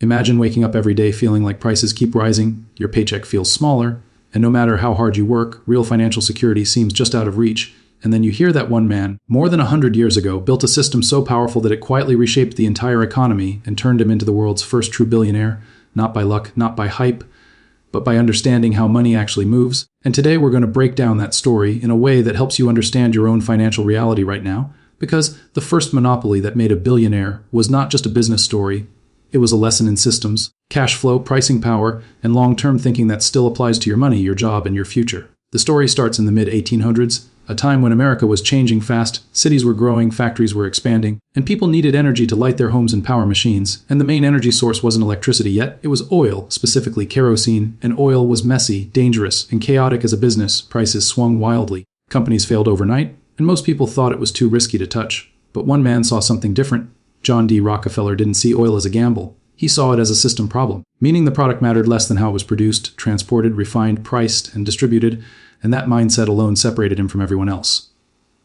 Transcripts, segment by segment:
Imagine waking up every day feeling like prices keep rising, your paycheck feels smaller, and no matter how hard you work, real financial security seems just out of reach. And then you hear that one man, more than 100 years ago, built a system so powerful that it quietly reshaped the entire economy and turned him into the world's first true billionaire, not by luck, not by hype, but by understanding how money actually moves. And today we're going to break down that story in a way that helps you understand your own financial reality right now, because the first monopoly that made a billionaire was not just a business story, it was a lesson in systems, cash flow, pricing power, and long-term thinking that still applies to your money, your job, and your future. The story starts in the mid-1800s, a time when America was changing fast, cities were growing, factories were expanding, and people needed energy to light their homes and power machines, and the main energy source wasn't electricity yet, it was oil, specifically kerosene, and oil was messy, dangerous, and chaotic as a business. Prices swung wildly. Companies failed overnight, and most people thought it was too risky to touch. But one man saw something different. John D. Rockefeller didn't see oil as a gamble. He saw it as a system problem, meaning the product mattered less than how it was produced, transported, refined, priced, and distributed, and that mindset alone separated him from everyone else.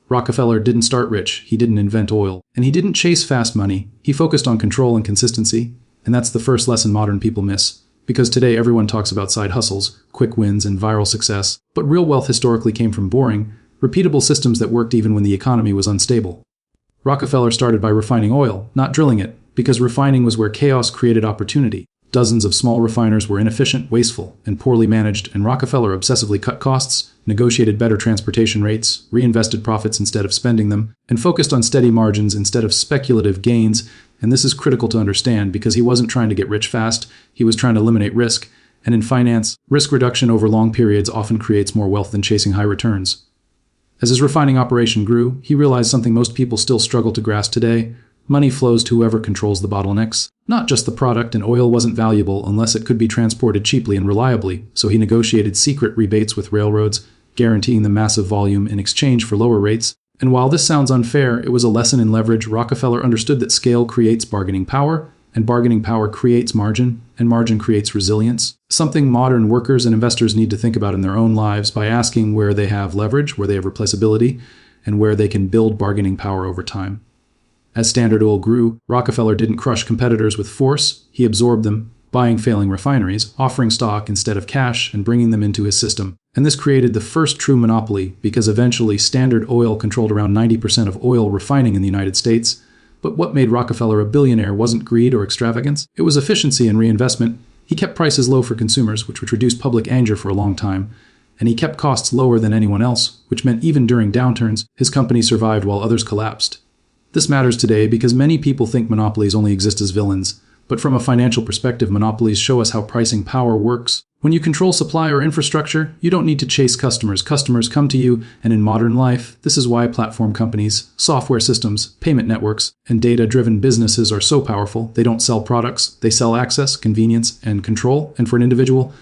Rockefeller didn't start rich, he didn't invent oil, and he didn't chase fast money. He focused on control and consistency, and that's the first lesson modern people miss. Because today everyone talks about side hustles, quick wins, and viral success, but real wealth historically came from boring, repeatable systems that worked even when the economy was unstable. Rockefeller started by refining oil, not drilling it, because refining was where chaos created opportunity. Dozens of small refiners were inefficient, wasteful, and poorly managed, and Rockefeller obsessively cut costs, negotiated better transportation rates, reinvested profits instead of spending them, and focused on steady margins instead of speculative gains. And this is critical to understand because he wasn't trying to get rich fast, he was trying to eliminate risk. And in finance, risk reduction over long periods often creates more wealth than chasing high returns. As his refining operation grew, he realized something most people still struggle to grasp today. Money flows to whoever controls the bottlenecks, not just the product, and oil wasn't valuable unless it could be transported cheaply and reliably, so he negotiated secret rebates with railroads, guaranteeing them massive volume in exchange for lower rates. And while this sounds unfair, it was a lesson in leverage. Rockefeller understood that scale creates bargaining power, and bargaining power creates margin, and margin creates resilience. Something modern workers and investors need to think about in their own lives by asking where they have leverage, where they have replaceability, and where they can build bargaining power over time. As Standard Oil grew, Rockefeller didn't crush competitors with force, he absorbed them, buying failing refineries, offering stock instead of cash, and bringing them into his system. And this created the first true monopoly, because eventually Standard Oil controlled around 90% of oil refining in the United States. But what made Rockefeller a billionaire wasn't greed or extravagance, it was efficiency and reinvestment. He kept prices low for consumers, which would reduce public anger for a long time, and he kept costs lower than anyone else, which meant even during downturns, his company survived while others collapsed. This matters today because many people think monopolies only exist as villains, but from a financial perspective, monopolies show us how pricing power works. When you control supply or infrastructure, you don't need to chase customers. Customers come to you, and in modern life, this is why platform companies, software systems, payment networks, and data-driven businesses are so powerful. They don't sell products, they sell access, convenience, and control. And for an individual,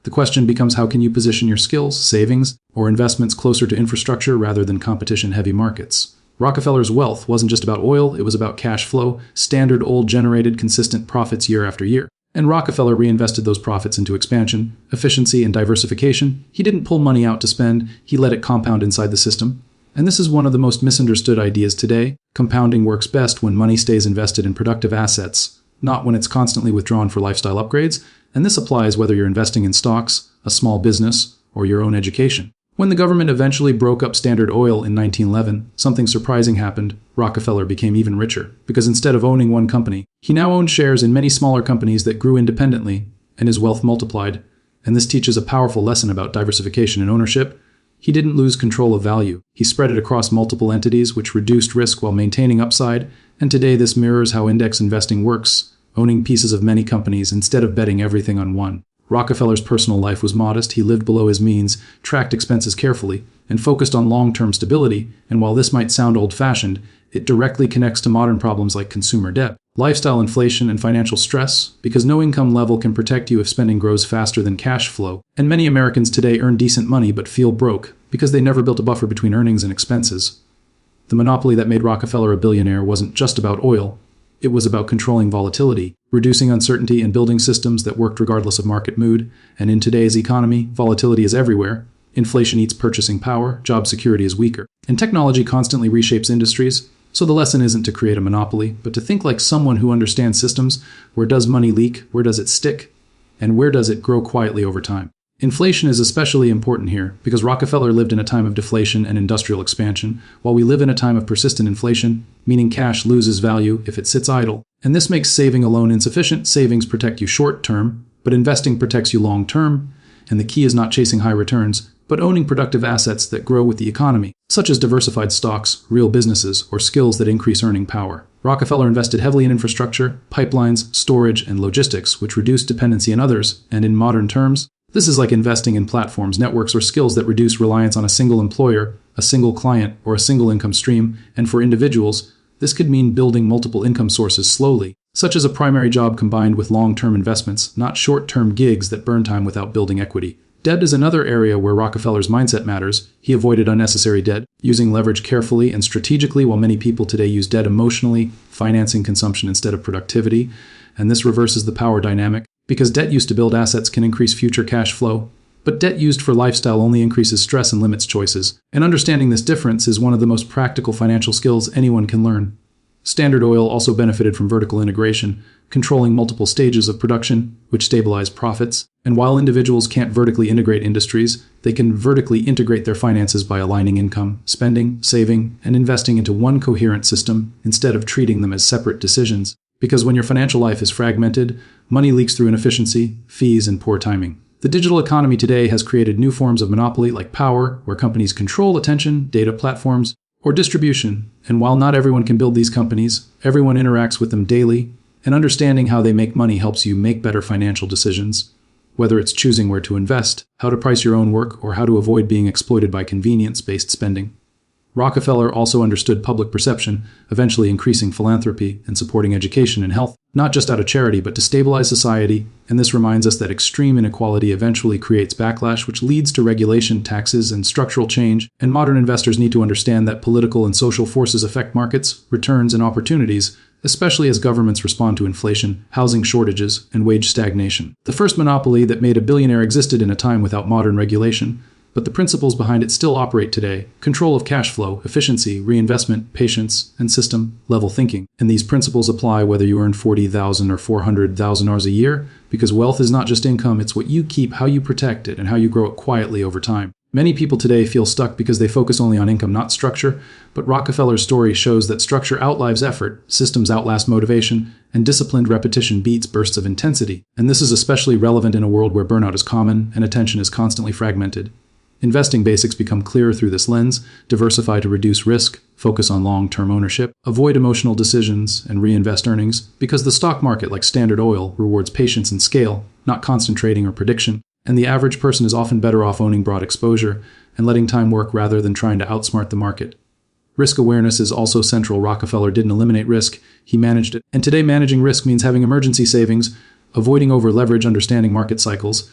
the question becomes how can you position your skills, savings, or investments closer to infrastructure rather than competition-heavy markets. Rockefeller's wealth wasn't just about oil, it was about cash flow. Standard Oil generated consistent profits year after year. And Rockefeller reinvested those profits into expansion, efficiency, and diversification. He didn't pull money out to spend, he let it compound inside the system. And this is one of the most misunderstood ideas today. Compounding works best when money stays invested in productive assets, not when it's constantly withdrawn for lifestyle upgrades. And this applies whether you're investing in stocks, a small business, or your own education. When the government eventually broke up Standard Oil in 1911, something surprising happened. Rockefeller became even richer, because instead of owning one company, he now owned shares in many smaller companies that grew independently, and his wealth multiplied. And this teaches a powerful lesson about diversification and ownership. He didn't lose control of value. He spread it across multiple entities, which reduced risk while maintaining upside. And today this mirrors how index investing works, owning pieces of many companies instead of betting everything on one. Rockefeller's personal life was modest, he lived below his means, tracked expenses carefully, and focused on long-term stability, and while this might sound old-fashioned, it directly connects to modern problems like consumer debt, lifestyle inflation, and financial stress, because no income level can protect you if spending grows faster than cash flow. And many Americans today earn decent money but feel broke, because they never built a buffer between earnings and expenses. The monopoly that made Rockefeller a billionaire wasn't just about oil. It was about controlling volatility, reducing uncertainty, and building systems that worked regardless of market mood. And in today's economy, volatility is everywhere. Inflation eats purchasing power, job security is weaker, and technology constantly reshapes industries. So the lesson isn't to create a monopoly, but to think like someone who understands systems. Where does money leak? Where does it stick? And where does it grow quietly over time? Inflation is especially important here because Rockefeller lived in a time of deflation and industrial expansion, while we live in a time of persistent inflation, meaning cash loses value if it sits idle. And this makes saving alone insufficient. Savings protect you short term, but investing protects you long term. And the key is not chasing high returns, but owning productive assets that grow with the economy, such as diversified stocks, real businesses, or skills that increase earning power. Rockefeller invested heavily in infrastructure, pipelines, storage, and logistics, which reduced dependency on others. And in modern terms, this is like investing in platforms, networks, or skills that reduce reliance on a single employer, a single client, or a single income stream. And for individuals, this could mean building multiple income sources slowly, such as a primary job combined with long-term investments, not short-term gigs that burn time without building equity. Debt is another area where Rockefeller's mindset matters. He avoided unnecessary debt, using leverage carefully and strategically, while many people today use debt emotionally, financing consumption instead of productivity. And this reverses the power dynamic, because debt used to build assets can increase future cash flow, but debt used for lifestyle only increases stress and limits choices. And understanding this difference is one of the most practical financial skills anyone can learn. Standard Oil also benefited from vertical integration, controlling multiple stages of production, which stabilize profits. And while individuals can't vertically integrate industries, they can vertically integrate their finances by aligning income, spending, saving, and investing into one coherent system instead of treating them as separate decisions. Because when your financial life is fragmented, money leaks through inefficiency, fees, and poor timing. The digital economy today has created new forms of monopoly like power, where companies control attention, data platforms, or distribution. And while not everyone can build these companies, everyone interacts with them daily, and understanding how they make money helps you make better financial decisions. Whether it's choosing where to invest, how to price your own work, or how to avoid being exploited by convenience-based spending. Rockefeller also understood public perception, eventually increasing philanthropy and supporting education and health, not just out of charity but to stabilize society. And this reminds us that extreme inequality eventually creates backlash, which leads to regulation, taxes, and structural change. And modern investors need to understand that political and social forces affect markets, returns, and opportunities, especially as governments respond to inflation, housing shortages, and wage stagnation. The first monopoly that made a billionaire existed in a time without modern regulation, but the principles behind it still operate today: control of cash flow, efficiency, reinvestment, patience, and system-level thinking. And these principles apply whether you earn $40,000 or $400,000 a year, because wealth is not just income, it's what you keep, how you protect it, and how you grow it quietly over time. Many people today feel stuck because they focus only on income, not structure, but Rockefeller's story shows that structure outlives effort, systems outlast motivation, and disciplined repetition beats bursts of intensity. And this is especially relevant in a world where burnout is common and attention is constantly fragmented. Investing basics become clearer through this lens: diversify to reduce risk, focus on long-term ownership, avoid emotional decisions, and reinvest earnings, because the stock market, like Standard Oil, rewards patience and scale, not constant trading or prediction. And the average person is often better off owning broad exposure and letting time work rather than trying to outsmart the market. Risk awareness is also central. Rockefeller didn't eliminate risk, he managed it. And today, managing risk means having emergency savings, avoiding over-leverage, understanding market cycles,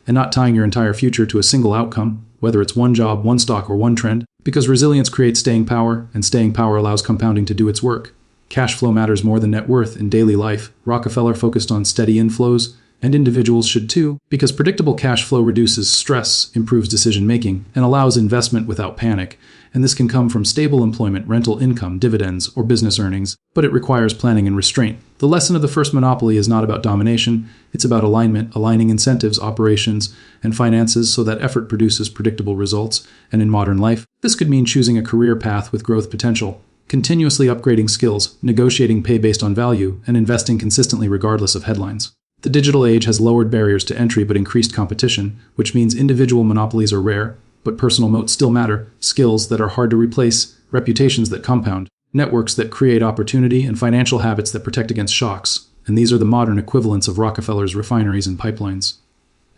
and not tying your entire future to a single outcome, whether it's one job, one stock, or one trend, because resilience creates staying power, and staying power allows compounding to do its work. Cash flow matters more than net worth in daily life. Rockefeller focused on steady inflows, and individuals should too, because predictable cash flow reduces stress, improves decision-making, and allows investment without panic. And this can come from stable employment, rental income, dividends, or business earnings, but it requires planning and restraint. The lesson of the first monopoly is not about domination, it's about alignment, aligning incentives, operations, and finances so that effort produces predictable results. And in modern life, this could mean choosing a career path with growth potential, continuously upgrading skills, negotiating pay based on value, and investing consistently regardless of headlines. The digital age has lowered barriers to entry but increased competition, which means individual monopolies are rare, but personal moats still matter: skills that are hard to replace, reputations that compound, networks that create opportunity, and financial habits that protect against shocks. And these are the modern equivalents of Rockefeller's refineries and pipelines.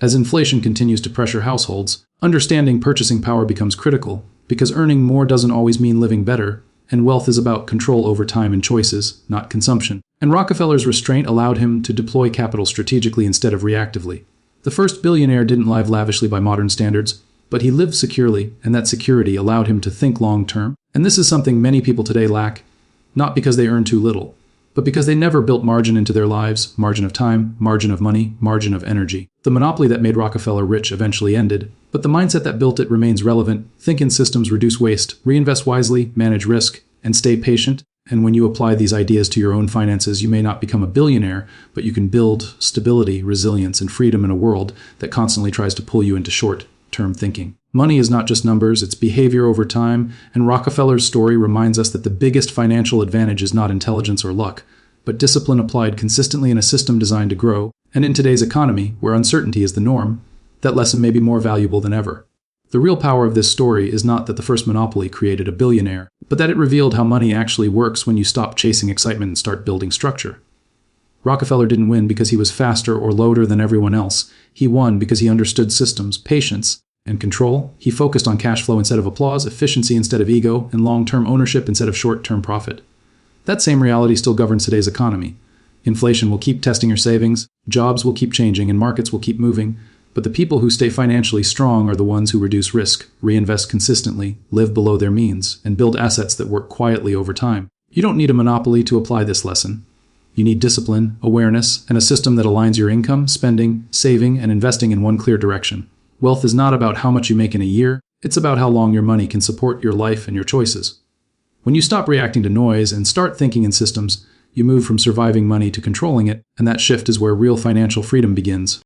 As inflation continues to pressure households, understanding purchasing power becomes critical, because earning more doesn't always mean living better, and wealth is about control over time and choices, not consumption. And Rockefeller's restraint allowed him to deploy capital strategically instead of reactively. The first billionaire didn't live lavishly by modern standards, but he lived securely, and that security allowed him to think long-term. And this is something many people today lack, not because they earn too little, but because they never built margin into their lives: margin of time, margin of money, margin of energy. The monopoly that made Rockefeller rich eventually ended, but the mindset that built it remains relevant. Think in systems, reduce waste, reinvest wisely, manage risk, and stay patient. And when you apply these ideas to your own finances, you may not become a billionaire, but you can build stability, resilience, and freedom in a world that constantly tries to pull you into short-term thinking. Money is not just numbers, it's behavior over time, and Rockefeller's story reminds us that the biggest financial advantage is not intelligence or luck, but discipline applied consistently in a system designed to grow. And in today's economy, where uncertainty is the norm, that lesson may be more valuable than ever. The real power of this story is not that the first monopoly created a billionaire, but that it revealed how money actually works when you stop chasing excitement and start building structure. Rockefeller didn't win because he was faster or louder than everyone else. He won because he understood systems, patience, and control. He focused on cash flow instead of applause, efficiency instead of ego, and long-term ownership instead of short-term profit. That same reality still governs today's economy. Inflation will keep testing your savings, jobs will keep changing, and markets will keep moving. But the people who stay financially strong are the ones who reduce risk, reinvest consistently, live below their means, and build assets that work quietly over time. You don't need a monopoly to apply this lesson. You need discipline, awareness, and a system that aligns your income, spending, saving, and investing in one clear direction. Wealth is not about how much you make in a year, it's about how long your money can support your life and your choices. When you stop reacting to noise and start thinking in systems, you move from surviving money to controlling it, and that shift is where real financial freedom begins.